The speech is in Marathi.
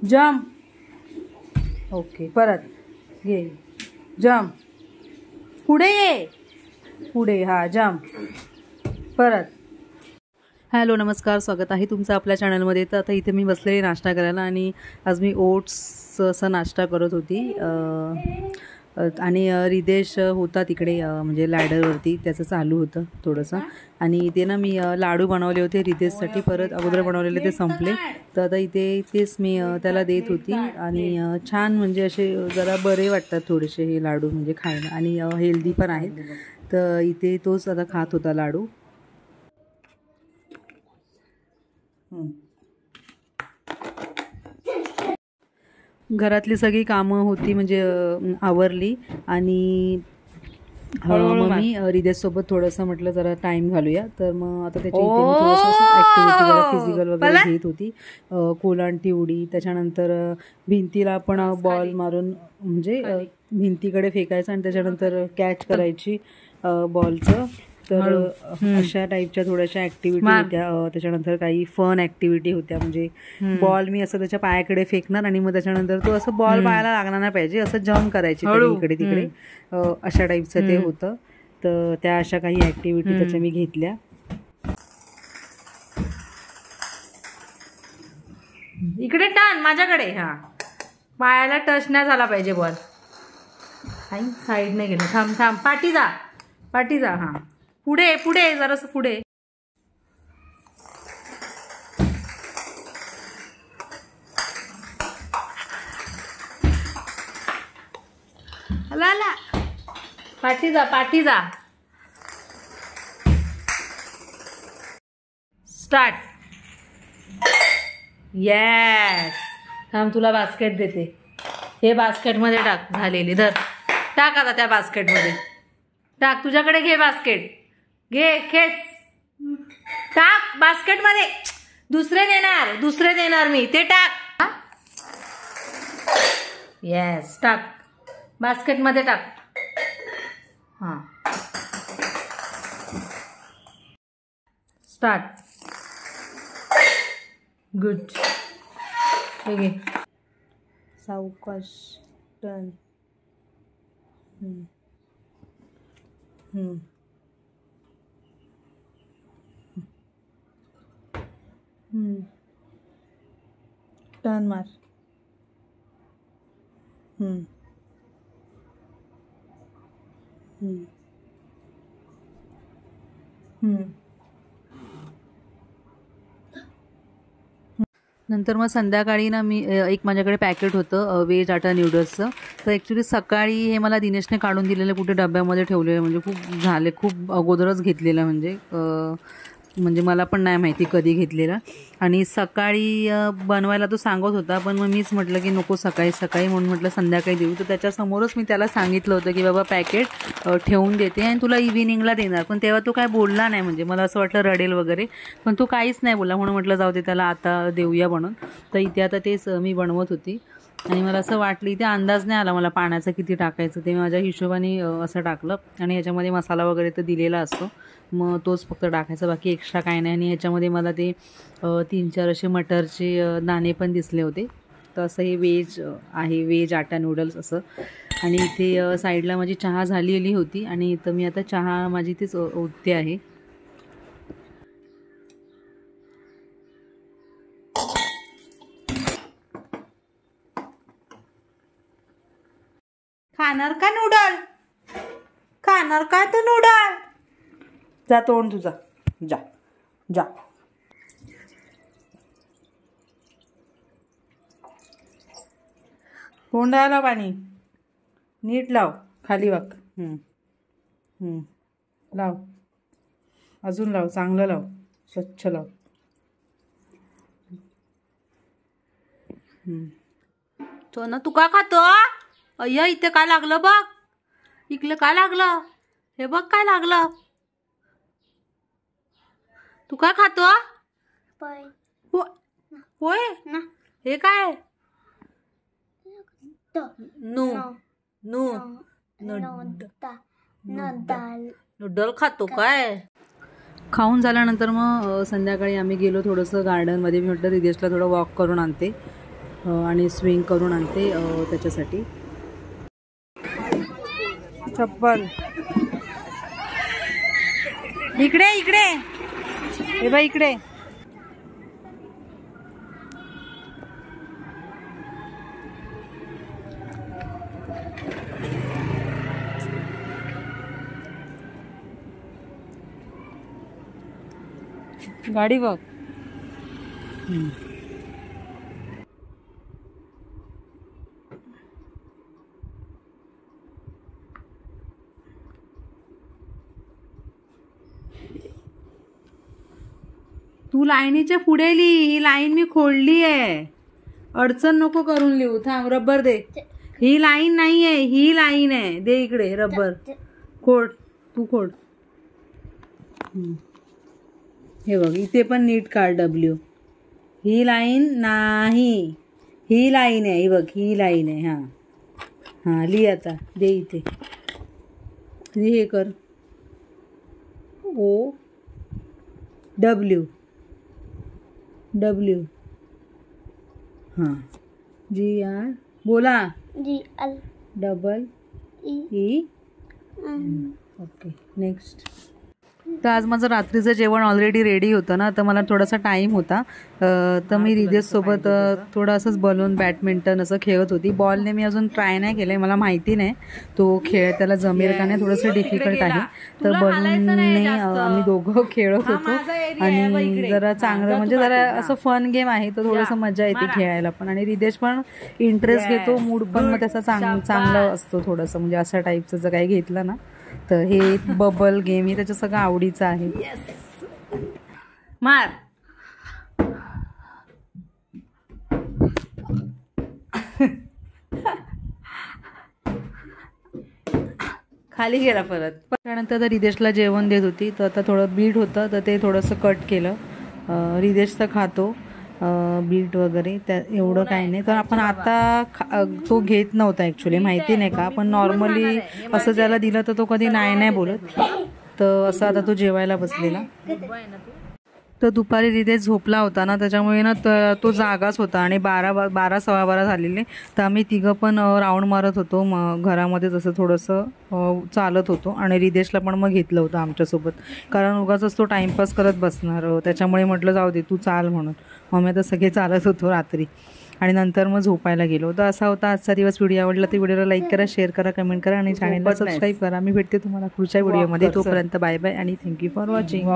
जम्प. ओके, परत घे. जम्प. पुढे ये. पुढे. हा, जम्प. परत. हॅलो, नमस्कार, स्वागत आहे तुमचं आपल्या चॅनलमध्ये. तर आता इथे मी बसलेली नाश्ता करायला आणि आज मी ओट्स असा नाश्ता करत होती आणि रिदेश होता तिकडे म्हणजे लॅडरवरती, त्याचं चालू होतं थोडंसं. आणि ते ना मी लाडू बनवले होते रिदेशसाठी, परत अगोदर बनवलेले ते संपले. तर आता इथे तेच मी त्याला देत होती आणि छान म्हणजे असे जरा बरे वाटतात थोडेसे हे लाडू म्हणजे खायला, आणि हेल्दी पण आहेत. तर इथे तोच आता खात होता लाडू. घरातली सगळी कामं होती म्हणजे आवरली आणि मग मी रिदेशसोबत थोडंसं म्हटलं जरा टाईम घालूया. तर मग आता त्याची इथे मी थोडंसं ॲक्टिव्हिटी जरा फिजिकल वगैरे घेत होती. कोलांटी उडी, त्याच्यानंतर भिंतीला पण बॉल मारून म्हणजे भिंतीकडे फेकायचं आणि त्याच्यानंतर कॅच करायची बॉलचं. तर अशा टाईपच्या थोड्याशा ॲक्टिव्हिटी होत्या. त्याच्यानंतर काही फन ॲक्टिव्हिटी होत्या, म्हणजे बॉल मी असं त्याच्या पायाकडे फेकणार आणि मग त्याच्यानंतर तो असं बॉल पायाला लागणार नाही पाहिजे असं जम्प करायची इकडे तिकडे, अशा टाईपचं ते होतं. तर त्या अशा काही ॲक्टिव्हिटी त्याच्या मी घेतल्या. इकडे टर्न माझ्याकडे. हा, पायाला टच नाही झाला पाहिजे बॉल. साईडने गेलो. थांब थांब, पाठी जा, पाठी जा. हा, पुढे पुढे जरासं पुढे. ला पाठी जा, पाठी जा. स्टार्ट. येस. थांब, तुला बास्केट देते. हे बास्केटमध्ये टाक. झालेली धर. टाक आता त्या बास्केटमध्ये टाक. तुझ्याकडे घे बास्केट. घे, खेच. टाक बास्केटमध्ये. दुसरे देणार मी. ते टाक. येस, टाक बास्केटमध्ये टाक. हां, स्टार्ट. गुड. हे घे. सावकाश. टर्न. टर्न मार. नंतर मग संध्याकाळी ना मी एक माझ्याकडे पॅकेट होतं व्हेज आटा न्यूडल्सचं. तर ॲक्च्युली सकाळी हे मला दिनेशने काढून दिलेलं, कुठे डब्यामध्ये ठेवलेलं, म्हणजे खूप झाले, खूप अगोदरच घेतलेलं, म्हणजे मला पण नाही माहिती कधी घेतलेला. आणि सकाळी बनवायला तो सांगत होता, पण मग मीच म्हटलं की नको सकाळी सकाळी, म्हणून म्हटलं संध्याकाळी देऊ. तर त्याच्यासमोरच मी त्याला सांगितलं होतं की बाबा पॅकेट ठेवून देते आणि तुला इव्हिनिंगला देणार. पण तेव्हा तो काय बोलला नाही, म्हणजे मला असं वाटलं रडेल वगैरे, पण तो काहीच नाही बोलला. म्हणून म्हटलं जाऊ दे, त्याला आता देऊया म्हणून. तर इथे आता तेच मी बनवत होती आणि मला असं वाटलं, इथे अंदाज नाही आला मला पाण्याचं किती टाकायचं. ते माझ्या हिशोबाने असं टाकलं आणि ह्याच्यामध्ये मसाला वगैरे तर दिलेला असतो, मग तोच फक्त टाकायचा, बाकी एक्स्ट्रा काय नाही. आणि ह्याच्यामध्ये मला ते 3-4 असे मटरचे दाणे पण दिसले होते. तर असं हे व्हेज आहे, व्हेज आटा नूडल्स असं. आणि इथे साईडला माझी चहा झालेली होती आणि इथं मी आता चहा माझी इथेच ओतते आहे. खाणार का नूडल? खाणार का तू नूडल? जा, तोंड तुझा. जा जा. तोंडाला पाणी नीट लाव, खाली वाक. लाव, अजून लाव, चांगलं लाव, स्वच्छ लाव. तो ना, तू का खातो? अय्या, इथे काय लागलं बघ. इकडे काय लागलं? हे बघ काय लागलं. तू काय खातो? होय. हे काय? नू नू नूडल खातो काय? खाऊन झाल्यानंतर मग संध्याकाळी आम्ही गेलो थोडंसं गार्डनमध्ये. मी म्हटलं रिदेशला थोडं वॉक करून आणते. आणि स्विंग करून आणते त्याच्यासाठी. चप्पल इकडे इकडे हे बाई इकडे. गाडी बघ. तू लाईनीच्या पुढे लिही. ही लाईन मी खोडली आहे. अडचण नको करून लिहू. थांब रबर दे. ही लाईन नाही आहे, ही लाईन आहे. दे इकडे रबर. खोड तू खोड. हे बघ इथे पण नीट काढ W. ही लाईन नाही, ही लाईन आहे. ही बघ ही लाईन आहे. हां हां लिही आता. दे इथे हे कर. OW हां GR बोला. GLEE. Okay next. तर आज माझं रात्रीचं जेवण ऑलरेडी रेडी होतं ना, तर मला थोडासा टाईम होता. तर मी रिदेशसोबत थोडं असंच बलून बॅडमिंटन असं खेळत होती. बॉलने मी अजून ट्राय नाही केलं आहे, मला माहिती नाही तो खेळ त्याला जमेल का नाही. थोडंसं डिफिकल्ट आहे. तर बलूनने आम्ही दोघं खेळत होतो आणि जरा चांगलं म्हणजे जरा असं फन गेम आहे. तर थोडंसं मजा येते खेळायला पण. आणि रिदेश पण इंटरेस्ट घेतो. मूड पण मग त्याचा चांगलं असतो थोडंसं. म्हणजे अशा टाईपचं जर काही घेतलं ना तर हे बबल गेम हे त्याच्या सगळं आवडीचं आहे. मार. खाली गेला परत. त्यानंतर तर रिदेशला जेवण देत होती. तर आता थोडं बीट होतं तर ते थोडंसं कट केलं. रिदेश तर खातो बीट वगैरे, त्या एवढं काही नाही. तर आपण आता तो घेत नव्हता ॲक्च्युली, माहिती नाही का. पण नॉर्मली असं ज्याला दिलं तर तो कधी नाही बोलत. तर असं आता तो जेवायला बसलेला. तर दुपारी रिदेश झोपला होता ना, त्याच्यामुळे ना तो जागाच होता. आणि 12 झालेले. तर आम्ही तिघं पण राऊंड मारत होतो घरामध्ये. तसं थोडंसं चालत होतो. आणि रिदेशला पण मग घेतलं होतं आमच्यासोबत, कारण उगाच तो टाईमपास करत बसणार. त्याच्यामुळे म्हटलं जाऊ दे तू चाल म्हणून. मग मी आता सगळे चालत होतो रात्री. आणि नंतर मग झोपायला गेलो. तर असा होता आजचा दिवस. व्हिडिओ आवडला तर व्हिडिओला लाईक करा, शेअर करा, कमेंट करा आणि चॅनलला सबस्क्राईब करा. मी भेटते तुम्हाला पुढच्या व्हिडिओमध्ये. तोपर्यंत बाय बाय आणि थँक्यू फॉर वॉचिंग.